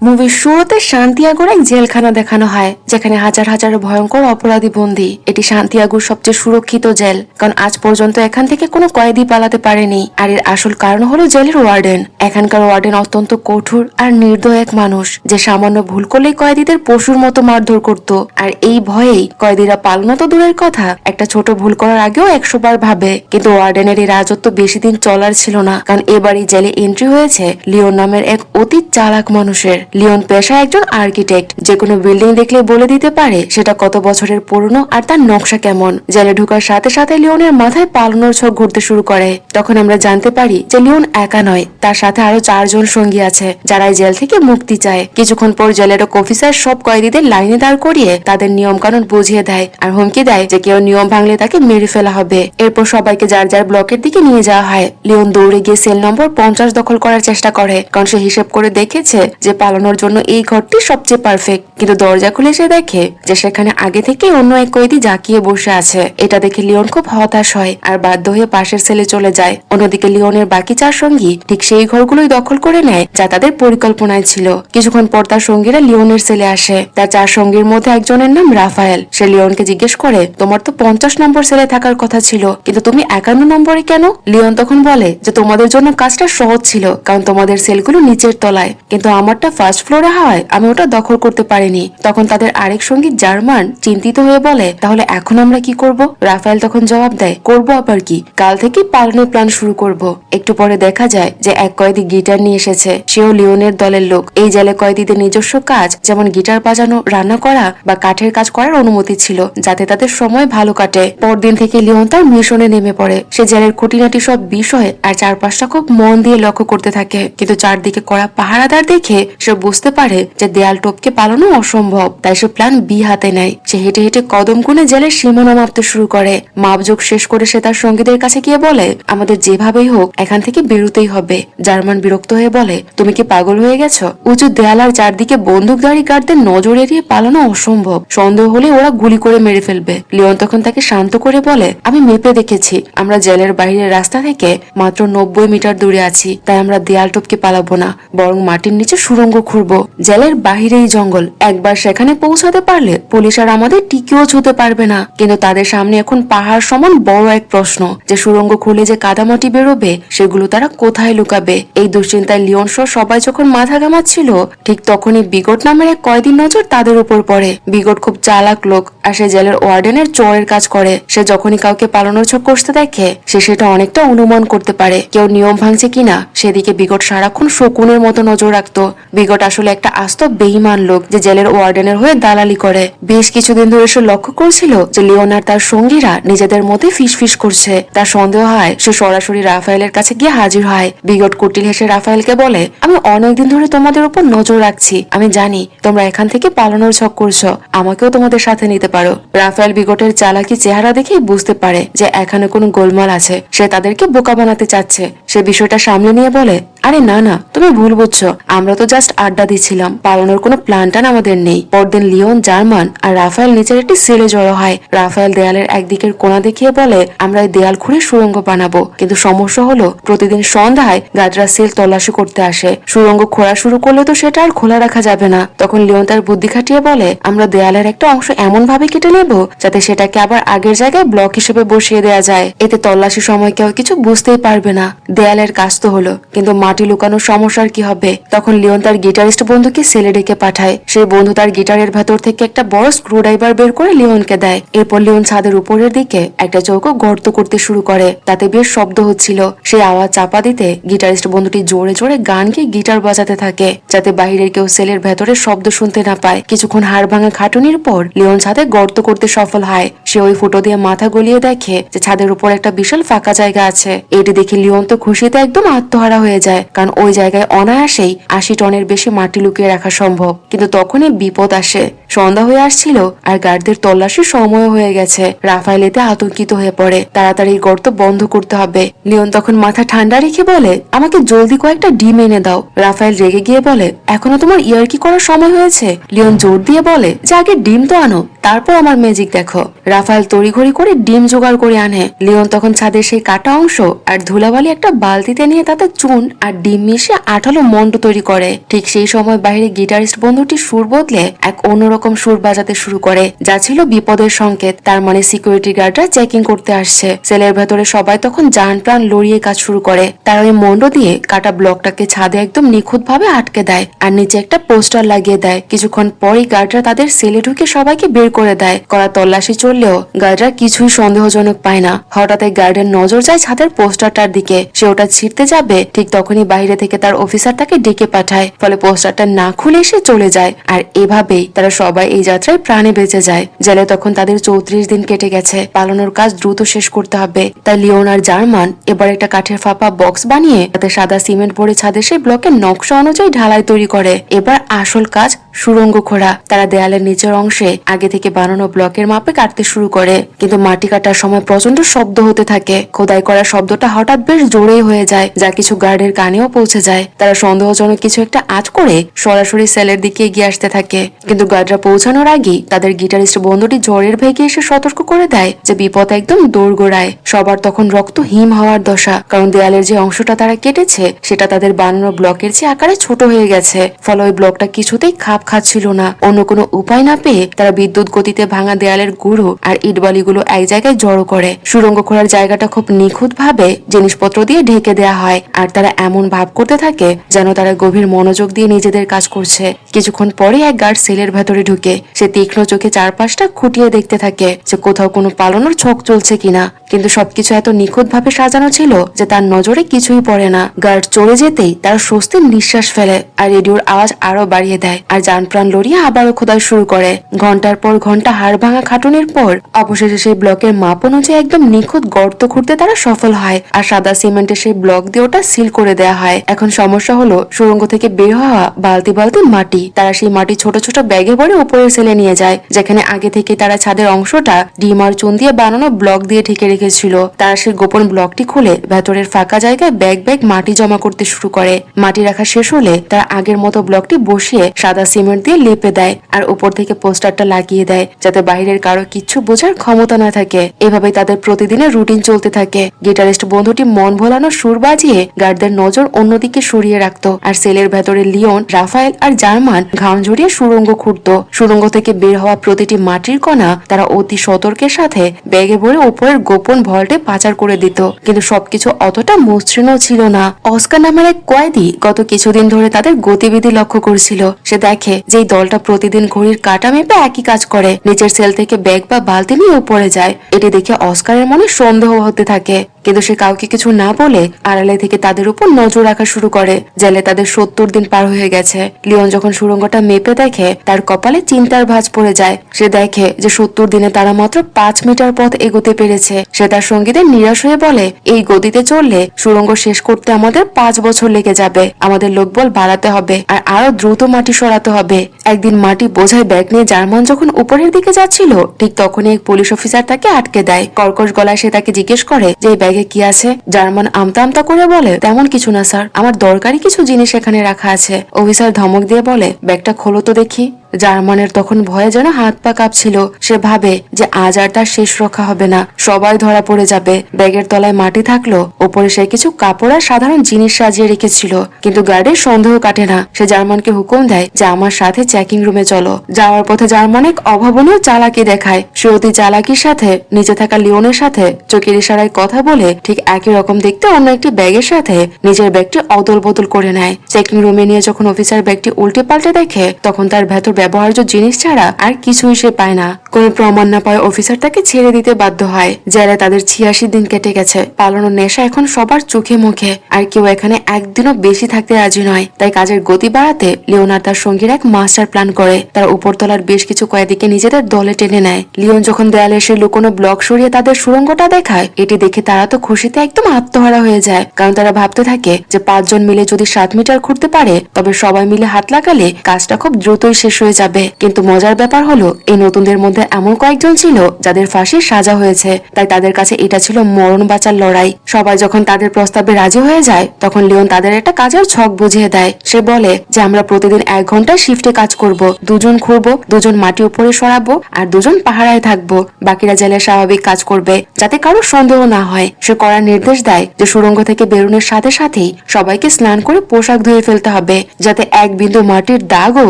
মুভির শুরুতে সান্তিয়াগোর এক জেলখানা দেখানো হয়, যেখানে হাজার হাজার ভয়ঙ্কর অপরাধী বন্দী। এটি সান্তিয়াগোর সবচেয়ে সুরক্ষিত জেল, কারণ আজ পর্যন্ত এখান থেকে কোনো কয়েদি পালাতে পারেনি। আর এর আসল কারণ হলো জেলের ওয়ার্ডেন। এখানকার ওয়ার্ডেন অত্যন্ত কঠোর আর নির্দয় এক মানুষ, যে সামান্য ভুল করলেই কয়েদিদের পশুর মতো মারধর করত। আর এই ভয়েই কয়েদিরা পালানো তো দূরের কথা, একটা ছোট ভুল করার আগেও 100 বার ভাবে। কিন্তু ওয়ার্ডেনের এই রাজত্ব বেশি দিন চলার ছিল না, কারণ এবারই জেলে এন্ট্রি হয়েছে লিওন নামের এক অতি চালাক মানুষের। লিওন পেশায় একজন আর্কিটেক্ট, যে কোনো বিল্ডিং দেখলে বলে দিতে পারে সেটা কত বছরের পুরনো আর তার নকশা কেমন। জেলে ঢোকার সাথে সাথে লিওনের মাথায় পালানোর ছক ঘুরতে শুরু করে। তখন আমরা জানতে পারি যে লিওন একা নয়, তার সাথে আরো 4 জন সঙ্গী আছে, যারা এই জেল থেকে মুক্তি চায়। কিছুক্ষণ পর জেলের এক অফিসার সব কয়েদিদের লাইনে দাঁড় করিয়ে তাদের নিয়ম কানুন বুঝিয়ে দেয় আর হুমকি দেয় যে কেউ নিয়ম ভাঙলে তাকে মেরে ফেলা হবে। এরপর সবাইকে যার যার ব্লকের দিকে নিয়ে যাওয়া হয়। লিওন দৌড়ে গিয়ে সেল নম্বর 50 দখল করার চেষ্টা করে, কারণ সে হিসেব করে দেখেছে যে পালানোর জন্য এই ঘরটি সবচেয়ে পারফেক্ট। কিন্তু দরজা খুলে সে দেখে যে সেখানে আগে থেকে অন্য এক কয়েদি জাকিয়ে বসে আছে। এটা দেখে লিওন খুব হতাশ হয় আর বাধ্য হয়ে পাশের সেলে চলে যায়। অন্যদিকে লিওনের বাকি 4 সঙ্গী ঠিক সেই ঘরগুলোই দখল করে নেয় যা তাদের পরিকল্পনায় ছিল। কিছুক্ষণ পর তার সঙ্গীরা লিওনের সেলে আসে। তার 4 সঙ্গীর মধ্যে একজনের নাম রাফায়েল। সে লিওনকে জিজ্ঞেস করে, তোমার তো 50 নম্বর সেলে থাকার কথা ছিল, কিন্তু তুমি 51 নম্বরে কেন? লিওন তখন বলে যে তোমাদের জন্য কাজটা সহজ ছিল, কারণ তোমাদের সেলগুলো নিচের তলায়, কিন্তু আমারটা ফার্স্ট ফ্লোরে হওয়ায় আমি ওটা দখল করতে পারিনি। তখন তাদের আরেক সঙ্গী জার্মান চিন্তিত হয়ে বলে, তাহলে এখন আমরা কি করব? রাফায়েল তখন জবাব দেয়, করব আবার কি, কাল থেকে পালানোর প্ল্যান শুরু করব। একটু পরে দেখা যায় যে এক কয়েদি গিটার নিয়ে এসেছে। সেও লিওনের দলের লোক। এই জেলে কয়েদিদের নিজস্ব কাজ, যেমন গিটার বাজানো, রান্না করা বা কাঠের কাজ করার অনুমতি ছিল, যাতে তাদের সময় ভালো কাটে। পরদিন থেকে লিওন তার মিশনে নেমে পড়ে। সে জেলের খুঁটিনাটি সব বিষয় আর চারপাশটা খুব মন দিয়ে লক্ষ্য করতে থাকে। কিন্তু চারদিকে কড়া পাহারাদার দেখে সে বুঝতে পারে যে দেয়াল টপকে পালানো অসম্ভব। তাই সে প্ল্যান বি হাতে নেয়। সে হেঁটে হেঁটে কদম গুনে জেলের সীমানা মাপতে শুরু করে। মাপযোগ শেষ করে সে তার সঙ্গীদের কাছে গিয়ে বলে, আমাদের যেভাবেই হোক এখান থেকে বেরোতেই হবে। জার্মান বিরক্ত হয়ে বলে, তুমি কি পাগল হয়ে গেছো? উঁচু দেয়াল আর চারদিকে বন্দুকধারী গার্ডদের নজর এড়িয়ে পালানো অসম্ভব। সন্দেহ হলে ওরা গুলি করে মেরে ফেলবে। লিওন তখন তাকে শান্ত করে বলে, আমি মেপে দেখেছি, আমরা জেলের বাইরের রাস্তা থেকে মাত্র 90 মিটার দূরে আছি। তাই আমরা দেয়াল টপকে পালাবো না, বরং মাটির নিচে সুড়ঙ্গ খুঁড়বো। জেলের বাহিরেই জঙ্গল। একবার সেখানে পৌঁছাতে পারলে পুলিশ আর আমাদের টিকিও ছুঁতে পারবে না। কিন্তু তাদের সামনে এখন পাহাড় সমান বড় এক প্রশ্ন, যে সুড়ঙ্গ খুলে যে কাদামাটি বেরোবে সেগুলো তারা কোথায় লুকাবে। এই দুশ্চিন্তায় লিওন সহ সবাই যখন মাথা ঘামাচ্ছিল, ঠিক তখনই বিগট নামের এক কয়েদির নজর তাদের উপর পড়ে। বিগট খুব চালাক লোক, আর সে জেলের ওয়ার্ডেনের চোরের কাজ করে। সে যখনই কাউকে পালানোর ছক কষতে দেখে, সে সেটা অনেকটা অনুমান করতে পারে কেউ নিয়ম ভাঙছে কিনা। সেদিকে বিগট সারাক্ষণ শকুনের মতো নজর রাখতো। বিগট আসলে একটা আস্ত বেঈমান লোক, যে জেলের ওয়ার্ডেনের হয়ে দালালি করে। বেশ কিছুদিন ধরে সে লক্ষ্য করছিল যে লিওন আর তার সঙ্গীরা নিজেদের মধ্যে ফিসফিস করছে। তার সন্দেহ হয় সে সরাসরি রাফায়েলের কাছে গিয়ে হাজির হয়। বিগট কুটিল হেসে রাফায়েলকে বলে, আমি অনেকদিন ধরে তোমাদের উপর নজর রাখছি। আমি জানি তোমরা এখান থেকে পালানোর ছক করছো, আমাকেও তোমাদের সাথে নিতে পারো। রাফায়েল বিগটের চালাকি চেহারা দেখেই বুঝতে পারে যে এখানে কোনো গোলমাল আছে। সে তাদেরকে বোকা বানাতে চাচ্ছে। সে বিষয়টা সামলে নিয়ে বলে, আরে না না, তুমি ভুল বুঝছো, আমরা তো জাস্ট আড্ডা দিচ্ছিলাম, পালানোর কোনো প্ল্যান টান আমাদের নেই। পরদিন লিওন, জার্মান আর রাফায়েল নিচের একটি সেলে জড়ো হয়। রাফায়েল দেয়ালের একদিকের কোণা দেখিয়ে বলে, আমরা এই দেয়াল খুঁড়ে সুড়ঙ্গ বানাবো। কিন্তু সমস্যা হলো প্রতিদিন সন্ধ্যায় গার্ডরা সেল তল্লাশি করতে আসে। সুড়ঙ্গ খোঁড়া শুরু করলে তো সেটা আর খোলা রাখা যাবে না। তখন লিওন তার বুদ্ধি খাটিয়ে বলে, আমরা দেয়ালের একটা অংশ এমন ভাবে কেটে নেব যাতে সেটাকে আবার আগের জায়গায় ব্লক হিসেবে বসিয়ে দেওয়া যায়। এতে তল্লাশির সময় কেউ কিছু বুঝতেই পারবে না। দেয়ালের কাজ তো হলো, কিন্তু মাটি লুকানোর সমস্যার কি হবে? তখন লিওন তার গিটারিস্ট বন্ধুকে সেলে ডেকে পাঠায়। সেই বন্ধু তার গিটারের ভেতর থেকে একটা বড় স্ক্রুড্রাইভার বের করে লিওনকে দেয়। এরপর লিওন ছাদের উপরের দিকে একটা চৌকো গর্ত করতে শুরু করে। তাতে বেশ শব্দ হচ্ছিল। সেই আওয়াজ চাপা দিতে গিটারিস্ট বন্ধুটি জোরে জোরে গান গেয়ে গিটার বাজাতে থাকে, যাতে বাহিরের কেউ সেলের ভেতরে শব্দ শুনতে না পায়। কিছুক্ষণ হাড় ভাঙা খাটুনির পর লিওন ছাদে গর্ত করতে সফল হয়। সে ওই ফুটো দিয়ে মাথা গলিয়ে দেখে যে ছাদের উপর একটা বিশাল ফাঁকা জায়গা আছে। এটি দেখে লিওন তো খুশিতে একদম আত্মহারা হয়ে যায়, কারণ ওই জায়গায় অনায়াসেই 80 টনের বেশি মাটি লুকিয়ে রাখা সম্ভব। কিন্তু তখনই বিপদ আসে। সন্ধ্যা হয়ে আসছিল আর গার্ডদের তল্লাশির সময় হয়ে গেছে। রাফায়েল এতে আতঙ্কিত হয়ে পড়ে। তাড়াতাড়ি এই গর্ত বন্ধ করতে হবে। লিওন তখন মাথা ঠান্ডা রেখে বলে, আমাকে জলদি কয়েকটা ডিম এনে দাও। রাফায়েল রেগে গিয়ে বলে, এখনো তোমার ইয়ার্কি করার সময় হয়েছে? লিওন জোর দিয়ে বলে যে আগে ডিম তো আনো, তারপর আমার ম্যাজিক দেখো। রাফায়েল তড়িঘড়ি করে ডিম জোগাড় করে আনে। লিওন তখন ছাদের সেই কাটা অংশ আর ধুলাবালি একটা বালতিতে নিয়ে তাতে চুন আর ডিম মিশিয়ে আঠালো মন্ড তৈরি করে। ঠিক সেই সময় বাইরে গিটারিস্ট বন্ধুটি সুর বদলে এক অন্যরকম সুর বাজাতে শুরু করে, যা ছিল বিপদের সংকেত। তার মানে সিকিউরিটি গার্ডরা চেকিং করতে আসছে। সেলের ভেতরে সবাই তখন জান প্রাণ লড়িয়ে কাজ শুরু করে। তারা ওই মন্ড দিয়ে কাটা ব্লকটাকে ছাদে একদম নিখুঁত ভাবে আটকে দেয় আর নিচে একটা পোস্টার লাগিয়ে দেয়। কিছুক্ষণ পরই গার্ডরা তাদের সেলে ঢুকে সবাইকে বের করে দেয়। করা তল্লাশি চললেও গার্ডরা কিছুই সন্দেহজনক পায় না। হঠাৎ গার্ডের নজর যায় ছাদের পোস্টারটার দিকে। সে ওটা ছিঁড়তে যাবে, ঠিক তখনই বাইরে থেকে তার অফিসার তাকে ডেকে পাঠায়। ফলে পোস্টারটা না খুলে সে চলে যায়। আর এভাবেই তারা সবাই এই যাত্রায় প্রাণে বেঁচে যায়। জেলে তখন তাদের 34 দিন কেটে গেছে। পালানোর কাজ দ্রুত শেষ করতে হবে। তাই লিওন আর জার্মান এবার একটা কাঠের ফাঁপা বক্স বানিয়ে তাতে সাদা সিমেন্ট ভরে ছাদে সেই ব্লকের নকশা অনুযায়ী ঢালাই তৈরি করে। এবার আসল কাজ সুড়ঙ্গ খোঁড়া। তারা দেয়ালের নিচের অংশে আগে থেকে বানানো ব্লকের মাপে কাটতে শুরু করে। কিন্তু মাটি কাটার সময় প্রচন্ড শব্দ হতে থাকে। খোদাই করা শব্দটা হঠাৎ বেশ জোরেই হয়ে যায়, যা কিছু গার্ডের কানেও পৌঁছে যায়। তারা সন্দেহজনক কিছু একটা আঁচ করে সরাসরি সেলের দিকে এগিয়ে আসতে থাকে। কিন্তু গার্ডরা পৌঁছানোর আগেই তাদের গিটারিস্ট বন্ধুটি জ্বরের ভেগে এসে সতর্ক করে দেয় যে বিপদ একদম দোরগোড়ায়। সবার তখন রক্ত হিম হওয়ার দশা, কারণ দেয়ালের যে অংশটা তারা কেটেছে সেটা তাদের বানানো ব্লকের চেয়ে আকারে ছোট হয়ে গেছে। ফলে ওই ব্লকটা কিছুতেই খাপ খাচ্ছিল না। অন্য কোনো উপায় না পেয়ে তারা বিদ্যুৎ গতিতে ভাঙা দেয়ালের গুঁড়ো আর ইটবালিগুলো এক জায়গায় জড়ো করে। সুড়ঙ্গ খোঁড়ার জায়গাটা খুব নিখুঁত ভাবে জিনিসপত্র দিয়ে ঢেকে দেয়া হয়। আর তারা এমন ভাব করতে থাকে যেন তারা গভীর মনোযোগ দিয়ে নিজেদের কাজ করছে। কিছুক্ষণ পরে এক গার্ড সেলের ভেতরে ঢুকে। সে তীক্ষ্ণ চোখে চারপাশটা খুঁটিয়ে দেখতে থাকে যে কোথাও কোনো পালানোর ছক চলছে কিনা। কিন্তু সবকিছু এত নিখুঁত ভাবে সাজানো ছিল যে তার নজরে কিছুই পড়ে না। গার্ড চলে যেতেই তারা স্বস্তির নিঃশ্বাস ফেলে আর রেডিওর আওয়াজ আরো বাড়িয়ে দেয়। আর জান প্রাণ লড়িয়ে আবারও খোদাই শুরু করে। ঘন্টার পর ঘন্টা হাড় ভাঙা খাটুনির পর অবশেষে সেই ব্লকের মাপ অনুযায়ী একদম নিখুঁত গর্ত খুঁড়তে তারা সফল হয়। আর সাদা সিমেন্টের সেই ব্লক দিয়ে ওটা সিল করে দেয়া হয়। এখন সমস্যা হলো সুড়ঙ্গ থেকে বের হওয়া বালতি বালতি মাটি। তারা সেই মাটি ছোট ছোট ব্যাগে ভরে উপরের সেলে নিয়ে যায়, যেখানে আগে থেকে তারা ছাদের অংশটা ডিম আর চুন দিয়ে বানানো ব্লক দিয়ে ঢেকে রেখেছিল। তারা সেই গোপন ব্লকটি খুলে ভেতরের ফাঁকা জায়গায় ব্যাগ ব্যাগ মাটি জমা করতে শুরু করে। মাটি রাখা শেষ হলে তারা আগের মতো ব্লকটি বসিয়ে সাদা সিমেন্ট দিয়ে লেপে দেয় আর উপর থেকে পোস্টারটা লাগিয়ে দেয়, যাতে বাইরের কারো কিচ্ছু বোঝার ক্ষমতা না থাকে। এভাবে তাদের প্রতিদিনের রুটিন চলতে থাকে। গিটারিস্ট বন্ধুটি মন ভোলানো সুর বাজিয়ে গার্ডদের নজর অন্যদিকে সরিয়ে রাখতো। আর সেলের ভেতরে লিওন, রাফায়েল আর জার্মান ঘাম ঝরিয়ে সুড়ঙ্গ খুঁড়তো। সুড়ঙ্গ থেকে বের হওয়া প্রতিটি মাটির কণা তারা অতি সতর্কের সাথে ব্যাগে ভরে উপরের গোপন ভল্টে পাচার করে দিত। কিন্তু সবকিছু অতটা মসৃণও ছিল না। অস্কার নামের এক কয়েদি গত কিছুদিন ধরে তাদের গতিবিধি লক্ষ্য করছিল। সে দেখে যে এই দলটা প্রতিদিন ঘড়ির কাঁটা মেপে একই কাজ করে, নিচের সেল থেকে ব্যাগ বা বালতি নিয়ে উপরে যায়। এটি দেখে অস্কারের মনে সন্দেহ হতে থাকে, কিন্তু সে কাউকে কিছু না বলে আড়ালে থেকে তাদের উপর নজর রাখা শুরু করে। জেলে তাদের 70 দিন পার হয়ে গেছে। লিওন যখন সুড়ঙ্গটা মেপে দেখে তার কপালে চিন্তার ভাঁজ পড়ে যায়। সে দেখে যে 70 দিনে তারা মাত্র 5 মিটার পথ এগোতে পেরেছে। সে তার সঙ্গীদের নিরাশ হয়ে বলে, এই গতিতে চললে সুড়ঙ্গ শেষ করতে আমাদের 5 বছর লেগে যাবে। আমাদের লোকবল বাড়াতে হবে আর আরো দ্রুত মাটি সরাতে হবে। একদিন মাটি বোঝায় ব্যাগ নিয়ে জার্মান যখন উপরের দিকে যাচ্ছিল, ঠিক তখনই এক পুলিশ অফিসার তাকে আটকে দেয়। কর্কশ গলায় সে তাকে জিজ্ঞেস করে যে ব্যাগে কি আছে। জার্মান আমতা আমতা করে বলে, তেমন কিছু না স্যার, আমার দরকারি কিছু জিনিস এখানে রাখা আছে। অফিসার ধমক দিয়ে বলে, ব্যাগটা খোলো তো দেখি। জার্মানের তখন ভয়ে যেন হাত পা কাঁপছিল। সে ভাবে যে আজ আর তার শেষ রক্ষা হবে না, সবাই ধরা পড়ে যাবে। ব্যাগের তলায় মাটি থাকলো, ওপরে সে কিছু কাপড় আর সাধারণ জিনিস সাজিয়ে রেখেছিল। কিন্তু গার্ডের সন্দেহ কাটে না। সে জার্মানকে হুকুম দেয় যে আমার সাথে চেকিং রুমে চলো। যাওয়ার পথে জার্মান এক অভাবনীয় চালাকি দেখায়। সে অতি চালাকির সাথে নিচে থাকা লিওনের সাথে চোখের ইশারায় কথা বলে ঠিক একই রকম দেখতে অন্য একটি ব্যাগের সাথে নিজের ব্যাগটি অদল বদল করে নেয়। চেকিং রুমে নিয়ে যখন অফিসার ব্যাগটি উল্টে পাল্টে দেখে, তখন তার ভেতর ব্যবহার্য জিনিস ছাড়া আর কিছুই সে পায় না। কোনো প্রমাণ না পায় অফিসার তাকে ছেড়ে দিতে বাধ্য হয়। জেলে তাদের 86 দিন কেটে গেছে। পালানোর নেশা এখন সবার চোখে মুখে, আর কেউ এখানে একদিনও বেশি থাকতে রাজি নয়। তাই কাজের গতি বাড়াতে লিওন আর তার সঙ্গীর এক মাস্টার প্ল্যান করে। তারা উপরতলার বেশ কিছু কয়েদিকে নিজেদের দলে টেনে নেয়। লিওন যখন দেয়ালে এসে লুকোনো ব্লক সরিয়ে তাদের সুড়ঙ্গটা দেখায়, এটি দেখে তারা তো তো খুশিতে একদম আত্মহারা হয়ে যায়, কারণ তারা ভাবতে থাকে যে 5 জন মিলে যদি 7 মিটার ঘুরতে পারে তবে সবাই মিলে হাত লাগালে কাজটা খুব দ্রুতই শেষ হয়ে যাবে। কিন্তু মজার ব্যাপার হলো এই নতুনদের মধ্যে এমন কয়েকজন ছিল যাদের ফাঁসির সাজা হয়েছে, তাই তাদের কাছে এটা ছিল মরণ বাঁচার লড়াই। সবাই যখন তাদের প্রস্তাবে রাজি হয়ে যায় তখন লিওন তাদের একটা কাজের ছক বুঝিয়ে দেয়। সে বলে যে আমরা প্রতিদিন 1 ঘন্টা শিফটে কাজ করব, 2 জন ঘুরবো, 2 জন মাটি উপরে সরাবো আর 2 জন পাহারায় থাকবো, বাকিরা জেলের স্বাভাবিক কাজ করবে, যাতে কারো সন্দেহ না হয়। সে করার নির্দেশ দেয় যে সুড়ঙ্গ থেকে বেরোনোর সাথে সাথেই সবাইকে স্নান করে পোশাক ধুয়ে ফেলতে হবে, যাতে এক বিন্দু মাটির দাগও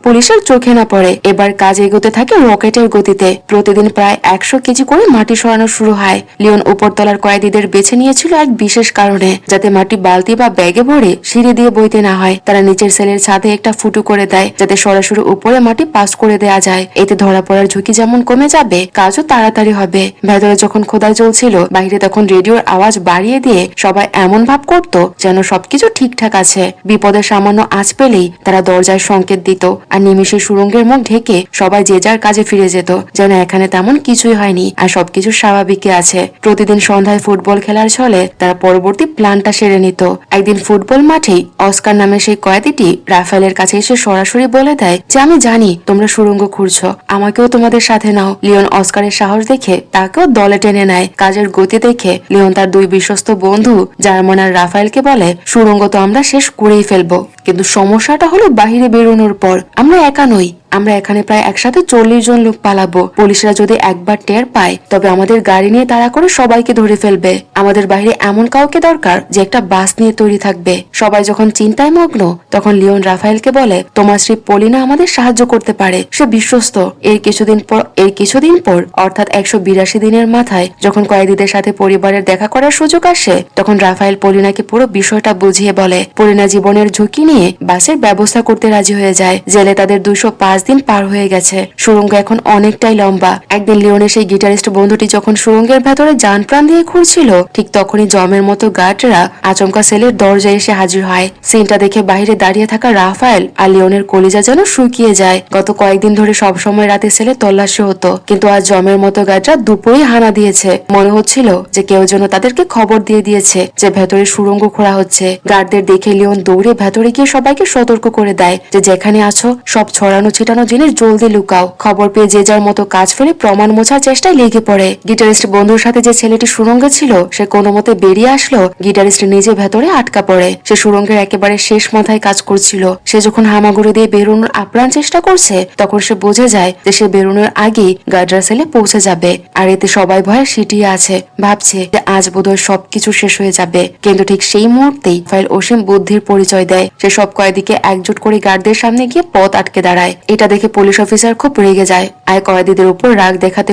পুলিশের চোখে না পড়ে। এবার কাজ এগোতে থাকে রকেটের গতিতে। প্রতিদিন প্রায় 100 কেজি করে মাটি সরানো শুরু হয়। লিওন উপরতলার কয়েদিদের বেছে নিয়েছিল এক বিশেষ কারণে, যাতে মাটি বালতি বা ব্যাগে ভরে সিঁড়ি দিয়ে বইতে না হয়। তারা নিচের সেলের ছাদে একটা ফুটো করে দেয়, যাতে সরাসরি উপরে মাটি পাস করে দেয়া যায়। এতে ধরা পড়ার ঝুঁকি যেমন কমে যাবে, কাজও তাড়াতাড়ি হবে। ভেতরে যখন খোদাই চলছিল, বাইরে তখন রেডিওর আওয়াজ বাড়িয়ে দিয়ে সবাই এমন ভাব করত যেন সবকিছু ঠিকঠাক আছে। বিপদের সামান্য আঁচ পেলেই তারা দরজায় সংকেত দিত, আর নিমিষে সুড়ঙ্গের মুখ ঢেকে সবাই যে যার কাজে ফিরে যেত, যেন এখানে তেমন কিছুই হয়নি আর সবকিছু স্বাভাবিকই আছে। প্রতিদিন সন্ধ্যায় ফুটবল খেলার ছলে তারা পরবর্তী প্ল্যানটা সেরে নিত। একদিন ফুটবল মাঠেই অস্কার নামে সেই কয়েদিটি রাফায়েলের কাছে এসে সরাসরি বলে দেয় যে আমি জানি তোমরা সুড়ঙ্গ খুঁড়ছো, আমাকেও তোমাদের সাথে নাও। লিওন অস্কারের সাহস দেখে তাকেও দলে টেনে নেয়। কাজের গতি দেখে লিওন তার 2 বিশ্বস্ত বন্ধু জার্মান আর রাফায়েলকে বলে সুড়ঙ্গ তো আমরা শেষ করেই ফেলবো, কিন্তু সমস্যাটা হলো বাহিরে বেরোনোর পর আমরা একা নই, আমরা এখানে প্রায় একসাথে 40 জন লোক পালাবো। পুলিশরা যদি একবার টের পায় তবে আমাদের গাড়ি নিয়ে তাড়া করে সবাইকে ধরে ফেলবে। আমাদের বাইরে এমন কাউকে দরকার যে একটা বাস নিয়ে তৈরি থাকবে। সবাই যখন চিন্তায় মগ্ন তখন লিওন রাফায়েলকে বলে তোমার স্ত্রী পলিনা আমাদের সাহায্য করতে পারে, সে বিশ্বস্ত। এর কিছুদিন পর অর্থাৎ 182 দিনের মাথায় যখন কয়েদিদের সাথে পরিবারের দেখা করার সুযোগ আসে, তখন রাফায়েল পলিনাকে পুরো বিষয়টা বুঝিয়ে বলে। পলিনা জীবনের ঝুঁকি নিয়ে বাসের ব্যবস্থা করতে রাজি হয়ে যায়। জেলে তাদের 205 দিন পার হয়ে গেছে। সুড়ঙ্গ এখন অনেকটাই লম্বা। একদিন লিওনের সেই গিটারিস্ট বন্ধুটি যখন সুড়ঙ্গের ভেতরে জান প্রাণ দিয়ে ঘুরছিল, ঠিক তখনই জমের মতো গার্ডরা আচমকা সেলের দরজায় এসে হাজির হয়। সিনটা দেখে বাইরে দাঁড়িয়ে থাকা রাফায়েল আর লিওনের কলিজা যেন শুকিয়ে যায়। গত কয়েকদিন ধরে সব সময় রাতে সেলে তল্লাশি হতো, কিন্তু আজ জমের মতো গার্ডরা দুপুরেই হানা দিয়েছে। মনে হচ্ছিল যে কেউ যেন তাদেরকে খবর দিয়ে দিয়েছে যে ভেতরে সুড়ঙ্গ খোঁড়া হচ্ছে। গার্ডদের দেখে লিওন দৌড়ে ভেতরে গিয়ে সবাইকে সতর্ক করে দেয় যে যেখানে আছো সব ছড়ানো ছিটানো জিনিস জলদি লুকাও। খবর পেয়ে যে যার মতো কাজ ফেলে প্রমাণ মোছার চেষ্টায় লেগে পড়ে। গিটারিস্ট বন্ধুর সাথে যে ছেলেটি সুড়ঙ্গে ছিল সে কোনো মতে বেরিয়ে আসলো, গিটারিস্ট নিজে ভেতরে আটকা পড়ে। সে সুড়ঙ্গের একেবারে শেষ মাথায় কাজ করছিল। সে যখন হামাগুড়ি দিয়ে বেরোনোর আপ্রাণ চেষ্টা করছে তখন সে বুঝে যায় যে সে বেরোনোর আগেই গার্ডরা সেলে পৌঁছে যাবে। আর এতে সবাই ভয়ে সিটিয়ে আছে, ভাবছে যে আজ বোধহয় সবকিছু শেষ হয়ে যাবে। কিন্তু ঠিক সেই মুহূর্তেই ফাইল অসীম বুদ্ধির পরিচয় দেয়। সে সব কয়েদিকে একজোট করে গার্ডদের সামনে গিয়ে পথ আটকে দাঁড়ায়। এটা দেখে পুলিশ অফিসার খুব রেগে যায় আর কয়েদিদের উপর রাগ দেখাতে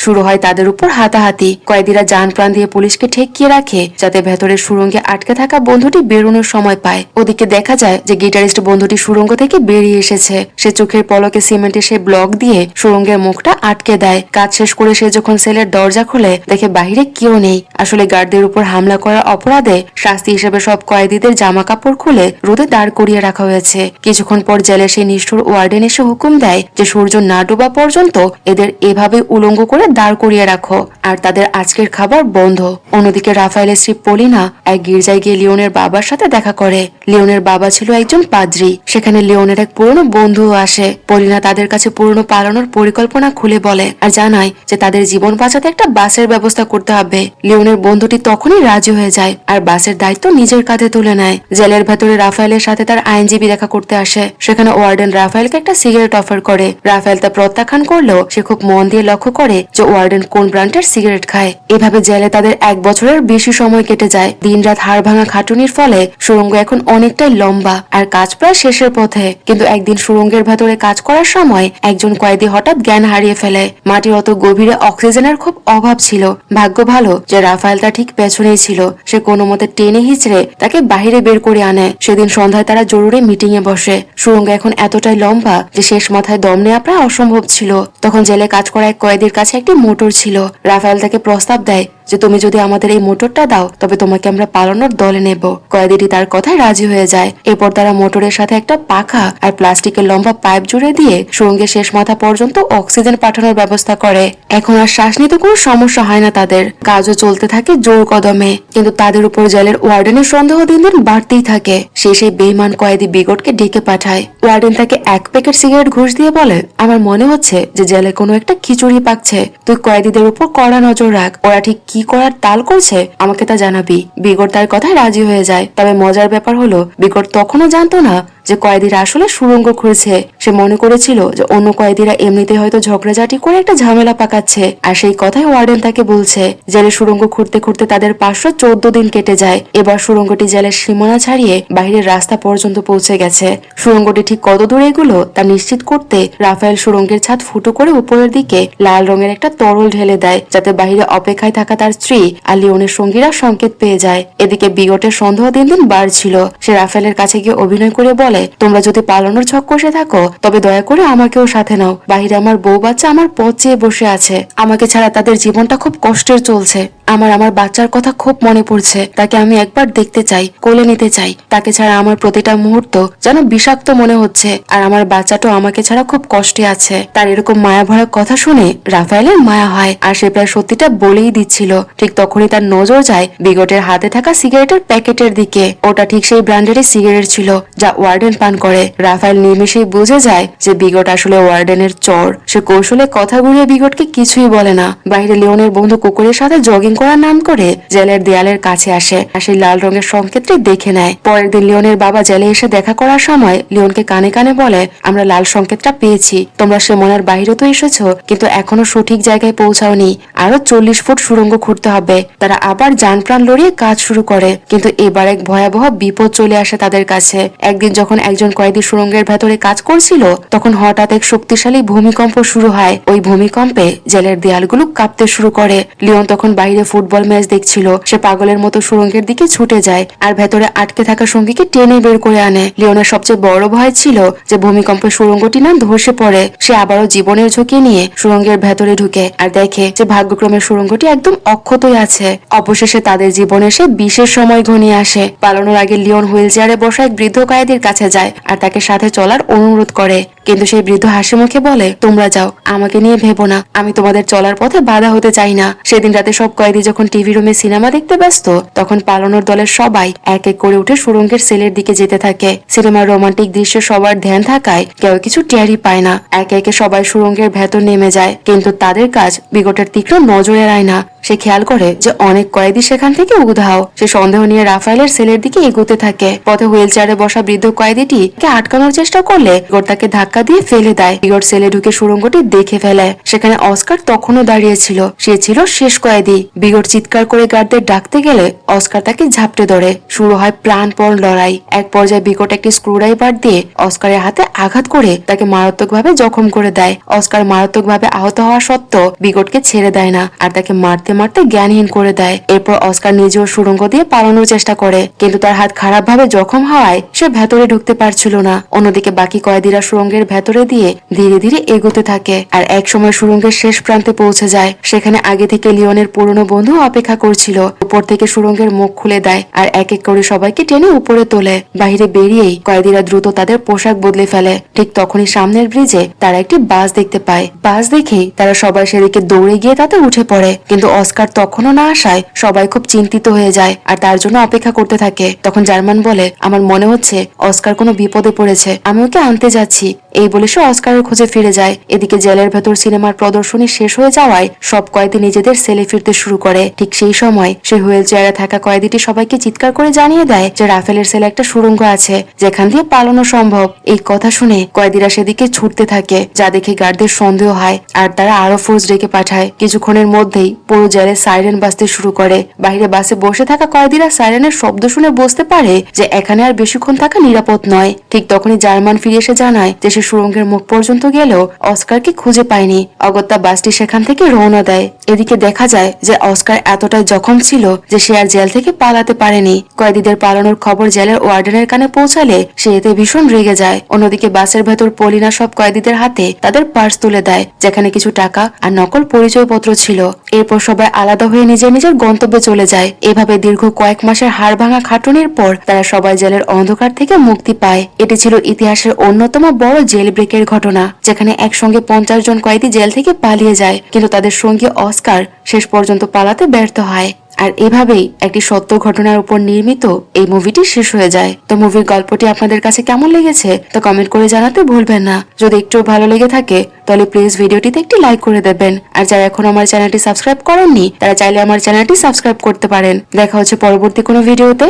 শুরু হয় তাদের উপর হাতাহাতি। কয়েদিরা জান প্রাণ দিয়ে পুলিশকে ঠেকিয়ে রাখে যাতে ভেতরের সুড়ঙ্গে আটকে থাকা বন্ধুটি বেরোনোর সময় পায়। ওদিকে দেখা যায় যে গিটারিস্ট বন্ধুটি সুড়ঙ্গ থেকে বেরিয়ে এসেছে। সে চোখের পলকে সিমেন্টে সে ব্লক দিয়ে সুড়ঙ্গের মুখটা আটকে দেয়। কাজ শেষ করে সে যখন সেলের দরজা খুলে দেখে বাহিরে কেউ নেই। আসলে গার্ডদের উপর হামলা করার অপরাধে শাস্তি হিসেবে সব কয়েদিদের জামা কাপড় খুলে রোদে দাঁড় করিয়ে রাখা হয়েছে। কিছুক্ষণ পর জেলে সেই নিষ্ঠুর ওয়ার্ডেন এসে হুকুম দেয় যে সূর্য না ডোবা পর্যন্ত এদের এভাবে উলঙ্গ করে দাঁড় করিয়ে রাখো, আর তাদের আজকের খাবার বন্ধ। অন্যদিকে রাফায়েলের স্ত্রী পলিনা এক গির্জায় গিয়ে লিওনের বাবার সাথে দেখা করে। লিওনের বাবা ছিল একজন পাদ্রী। সেখানে লিওনের এক পুরনো বন্ধুও আসে। পলিনা তাদের কাছে পুরনো পালানোর পরিকল্পনা খুলে বলে আর জানায় যে তাদের জীবন বাঁচাতে একটা বাসের ব্যবস্থা করতে হবে। লিওনের বন্ধুটি তখনই রাজি হয়ে যায় আর বাসের দায়িত্ব নিজের কাঁধে তুলে নেয়। জেলের ভেতরে রাফায়েলের সাথে তার আইনজীবী দেখা করতে আসে। সেখানে ওয়ার্ডেন রাফায়েলকে একটা সিগারেট অফার করে। রাফায়েল তা প্রত্যাখ্যান করলেও সে খুব মন দিয়ে লক্ষ্য করে যে ওয়ার্ডেন কোন ব্র্যান্ডের সিগারেট খায়। এভাবে জেলে তাদের 1 বছরের বেশি সময় কেটে যায়। দিন রাত হাড় ভাঙা খাটুনির ফলে সুড়ঙ্গ এখন অনেকটাই লম্বা আর কাজ প্রায় শেষের পথে। কিন্তু একদিন সুড়ঙ্গের ভেতরে কাজ করার সময় একজন কয়েদি হঠাৎ জ্ঞান হারিয়ে ফেলে। মাটির অত গভীরে অক্সিজেনের খুব অভাব ছিল। ভাগ্য ভালো যে রাফায়েল তা ঠিক পেছনেই ছিল। সে কোনো মতে টেনে হিচড়ে তাকে বাহিরে বের করে আনে। সেদিন সন্ধ্যায় তারা জরুরি মিটিং এ বসে। সুড়ঙ্গ এখন এতটাই লম্বা যে শেষ মাথায় দম নেওয়া প্রায় অসম্ভব ছিল। তখন জেলে কাজ করা এক কয়েদির কাছে একটি মোটর ছিল। রাফায়েল তাকে প্রস্তাব দেয় যে তুমি যদি আমাদের এই মোটরটা দাও তবে তোমাকে আমরা পালানোর দলে নেব। কয়েদিটি তার কথায় রাজি হয়ে যায়। এরপর তারা মোটরের সাথে একটা পাখা আর প্লাস্টিকের লম্বা পাইপ জুড়ে দিয়ে সুড়ঙ্গের শেষ মাথা পর্যন্ত অক্সিজেন পাঠানোর ব্যবস্থা করে। এখন আর শ্বাস নিতে কোনো সমস্যা হয় না তাদের। কাজও চলতে থাকে জোর কদমে, কিন্তু তাদের উপর জেলের ওয়ার্ডেনের সন্দেহ দিন দিন বাড়তেই থাকে। সে সেই বেইমান কয়েদি বিগটকে ডেকে পাঠায়। ওয়ার্ডেন তাকে 1 প্যাকেট সিগারেট ঘুষ দিয়ে বলে, আমার মনে হচ্ছে যে জেলে কোনো একটা খিচুড়ি পাকছে। তুই কয়েদিদের উপর কড়া নজর রাখ, ওরা ঠিক কি করার তাল করছে আমাকে তা জানাবি। বিগট তার কথায় রাজি হয়ে যায়। তবে মজার ব্যাপার হলো বিগট তখনও জানতো না যে কয়েদিরা আসলে সুড়ঙ্গ খুঁড়ছে। সে মনে করেছিল যে অন্য কয়েদিরা এমনিতে হয়তো ঝগড়াঝাটি করে একটা ঝামেলা পাকাচ্ছে, আর সেই কথাই ওয়ার্ডেন তাকে বলছে। জেলে সুড়ঙ্গ খুঁড়তে খুঁড়তে তাদের 514 দিন কেটে যায়। এবার সুড়ঙ্গটি জেলের সীমানা ছাড়িয়ে বাইরের রাস্তা পর্যন্ত পৌঁছে গেছে। সুড়ঙ্গটি ঠিক কত দূর এগুলো তা নিশ্চিত করতে রাফায়েল সুড়ঙ্গের ছাদ ফুটো করে উপরের দিকে লাল রঙের একটা তরল ঢেলে দেয়, যাতে বাইরে অপেক্ষায় থাকা তার স্ত্রী আর লিওনের সঙ্গীরা সংকেত পেয়ে যায়। এদিকে বিগটের সন্দেহ দিন দিন বাড়ছিল। সে রাফায়েলের কাছে গিয়ে অভিনয় করে বলে, তোমরা যদি পালানোর ছক কষে থাকো তবে দয়া করে আমাকেও সাথে নাও। বাহিরে আমার বউ বাচ্চা আমার পথ চেয়ে বসে আছে। আমাকে ছাড়া তাদের জীবনটা খুব কষ্টের চলছে। আমার বাচ্চার কথা খুব মনে পড়ছে। তাকে আমি একবার দেখতে চাই, কোলে নিতে চাই। তাকে ছাড়া আমার প্রতিটা মুহূর্ত যেন বিষাক্ত মনে হচ্ছে, আর আমার বাচ্চাটাও আমাকে ছাড়া খুব কষ্টে আছে। তার এরকম মায়া ভরা কথা শুনে রাফায়েলের মায়া হয়, আর সে প্রায় সত্যিটা বলেই দিচ্ছিল। ঠিক তখনই তার নজর যায় বিগটের হাতে থাকা সিগারেটের প্যাকেটের দিকে। ওটা ঠিক সেই ব্র্যান্ডেরই সিগারেট ছিল যা ওয়ার্ডেন পান করে। রাফায়েল নিমেষেই বুঝে যায় যে বিগট আসলে ওয়ার্ডেনের চর। সে কৌশলে কথা ঘুরিয়ে বিগটকে কিছুই বলে না। বাইরে লিওনের বন্ধু কুকুরের সাথে জগিং করার নাম করে জেলের দেয়ালের কাছে আসে, আর সেই লাল রঙের সংকেতটি দেখে নেয়। পরের দিন লিওনের বাবা জেলে এসে দেখা করার সময় লিওনকে কানে কানে বলে, আমরা লাল সংকেতটা পেয়েছি। তোমরা সীমানার বাইরে তো এসেছো, কিন্তু এখনো সঠিক জায়গায় পৌঁছাওনি। আরো 40 ফুট সুড়ঙ্গ খুঁড়তে হবে। তারা আবার যান প্রাণ লড়িয়ে কাজ শুরু করে, কিন্তু এবার এক ভয়াবহ বিপদ চলে আসে তাদের কাছে। একদিন যখন একজন কয়েদি সুড়ঙ্গের ভেতরে কাজ করছিল, তখন হঠাৎ এক শক্তিশালী ভূমিকম্প শুরু হয়। ওই ভূমিকম্পে জেলের দেয়ালগুলো কাঁপতে শুরু করে। লিওন তখন বাইরে ফুটবল ম্যাচ দেখছিল। সে পাগলের মতো সুড়ঙ্গের দিকে ছুটে যায় আর ভেতরে আটকে থাকা সঙ্গীকে টেনে বের করে আনে। লিওনের সবচেয়ে বড় ভয় ছিল যে ভূমিকম্পে সুড়ঙ্গটি না ধসে পড়ে। সে আবারও জীবনের ঝুঁকি নিয়ে সুড়ঙ্গের ভেতরে ঢুকে আর দেখে যে ভাগ্যক্রমে সুড়ঙ্গটি একদম অক্ষতই আছে। অবশেষে তাদের জীবনে সে বিশেষ সময় ঘনিয়ে আসে। পালানোর আগে লিওন হুইল চেয়ারে বসা এক বৃদ্ধ কয়েদির কাছে যায় আর তাকে সাথে চলার অনুরোধ করে, কিন্তু সেই বৃদ্ধ হাসি মুখে বলে, তোমরা যাও, আমাকে নিয়ে ভেবো না। আমি তোমাদের চলার পথে বাধা হতে চাই না। সেদিন রাতে সব কয়েদি যখন টিভি রুমে সিনেমা দেখতে ব্যস্ত, তখন পালানোর দলের সবাই এক এক করে উঠে সুড়ঙ্গের সেলের দিকে যেতে থাকে। সিনেমার রোমান্টিক দৃশ্য সবার ধ্যান থাকায় কেউ কিছু টেরই পায় না। একে একে সবাই সুড়ঙ্গের ভেতর নেমে যায়, কিন্তু তাদের কাজ বিগটের তীক্ষ্ণ নজরে এড়ায় না। সে খেয়াল করে যে অনেক কয়েদি সেখান থেকে উধাও। সে সন্দেহ নিয়ে রাফায়েলের সেলের দিকে এগোতে থাকে। পথে হুইল চেয়ারে বসা বৃদ্ধ কয়েদিটি আটকানোর চেষ্টা করলে বিগট তাকে ধাক্কা দিয়ে ফেলে দেয়। বিগট সেলে ঢুকে সুড়ঙ্গটি দেখে ফেলে। সেখানে অস্কার তখনও দাঁড়িয়েছিল। সে ছিল শেষ কয়েদি। বিগট চিৎকার করে গার্ডদের ডাকতে গেলে অস্কার তাকে ঝাপটে ধরে। শুরু হয় প্রাণপণ লড়াই। এক পর্যায়ে বিগট একটি স্ক্রুড্রাইভার দিয়ে অস্কারের হাতে আঘাত করে তাকে মারাত্মকভাবে জখম করে দেয়। অস্কার মারাত্মকভাবে আহত হওয়া সত্ত্বেও বিগটকে ছেড়ে দেয় না আর তাকে মারতে মারতে জ্ঞানহীন করে দেয়। এরপর অস্কার নিজেও সুড়ঙ্গ দিয়ে পালানোর চেষ্টা করে, কিন্তু তার হাত খারাপভাবে জখম হওয়ায় সে ভেতরে ঢুকতে পারছিল না। অন্যদিকে বাকি কয়েদিরা সুড়ঙ্গের ভেতরে দিয়ে ধীরে ধীরে এগোতে থাকে আর এক সময় সুড়ঙ্গের শেষ প্রান্তে পৌঁছে যায়। সেখানে আগে থেকে লিওনের পুরনো বন্ধু অপেক্ষা করছিল। উপর থেকে সুড়ঙ্গের মুখ খুলে দেয় আর এক এক করে সবাইকে টেনে উপরে তোলে। বাহিরে বেরিয়েই কয়েদিরা দ্রুত তাদের পোশাক বদলে ফেলে। ঠিক তখনই সামনের ব্রিজে তারা একটি বাস দেখতে পায়। বাস দেখেই তারা সবাই সেদিকে দৌড়ে গিয়ে তাতে উঠে পড়ে, কিন্তু অস্কার তখনও না আসায় সবাই খুব চিন্তিত হয়ে যায় আর তার জন্য অপেক্ষা করতে থাকে। তখন জার্মান বলে, আমার মনে হচ্ছে অস্কার কোনো বিপদে পড়েছে, আমি ওকে আনতে যাচ্ছি। এই বলে সে অস্কারের খোঁজে ফিরে যায়। এদিকে জেলের ভেতর সিনেমার প্রদর্শনী শেষ হয়ে যাওয়ায় সব কয়েদি নিজেদের সেলে ফিরতে শুরু করে। ঠিক সেই সময় সে হুইল চেয়ারে থাকা কয়েদিটি সবাইকে চিৎকার করে জানিয়ে দেয় যে রাফেলের সেলে একটা সুড়ঙ্গ আছে যেখান দিয়ে পালানো সম্ভব। এই কথা শুনে কয়েদিরা সেদিকে ছুটতে থাকে, যা দেখে গার্ডদের সন্দেহ হয় আর তারা আরো ফোর্স ডেকে পাঠায়। কিছুক্ষণের মধ্যেই পুরো জেলে সাইরেন বাজতে শুরু করে। বাইরে বাসে বসে থাকা কয়েদিরা সাইরেনের শব্দ শুনে বুঝতে পারে যে এখানে আর বেশিক্ষণ থাকা নিরাপদ নয়। ঠিক তখনই জার্মান ফিরে এসে জানায় যে সে সুড়ঙ্গের মুখ পর্যন্ত গেলেও অস্কারকে খুঁজে পায়নি। অগত্যা বাসটি সেখান থেকে রওনা দেয়। এদিকে দেখা যায় যে অস্কার এতটাই জখম ছিল যে সে আর জেল থেকে পালাতে পারেনি। কয়েদিদের পালানোর খবর জেলের ওয়ার্ডেনের কানে পৌঁছালে সে এতে ভীষণ রেগে যায়। অন্যদিকে বাসের ভেতর পলিনা সব কয়েদিদের হাতে তাদের পার্স তুলে দেয়, যেখানে কিছু টাকা আর নকল পরিচয়পত্র ছিল। এরপর সবাই সবাই আলাদা হয়ে নিজের নিজের গন্তব্যে চলে যায়। এভাবে দীর্ঘ কয়েক মাসের হাড় ভাঙা খাটুনির পর তারা সবাই জেলের অন্ধকার থেকে মুক্তি পায়। এটি ছিল ইতিহাসের অন্যতম বড় জেল ব্রেকের ঘটনা, যেখানে একসঙ্গে 50 জন কয়েদি জেল থেকে পালিয়ে যায়, কিন্তু তাদের সঙ্গী অস্কার শেষ পর্যন্ত পালাতে ব্যর্থ হয়। আর এভাবেই একটি সত্য ঘটনার উপর নির্মিত এই মুভিটি শেষ হয়ে যায়। তো মুভির গল্পটি আপনাদের কাছে কেমন লেগেছে তো কমেন্ট করে জানাতে ভুলবেন না। যদি একটু ভালো লেগে থাকে তাহলে প্লিজ ভিডিওটিতে একটি লাইক করে দেবেন। আর যারা এখন আমার চ্যানেলটি সাবস্ক্রাইব করেননি তারা চাইলে আমার চ্যানেলটি সাবস্ক্রাইব করতে পারেন। দেখা হচ্ছে পরবর্তী কোনো ভিডিওতে।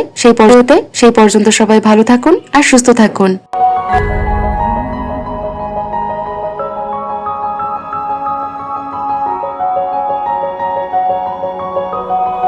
সেই পর্যন্ত সবাই ভালো থাকুন আর সুস্থ থাকুন।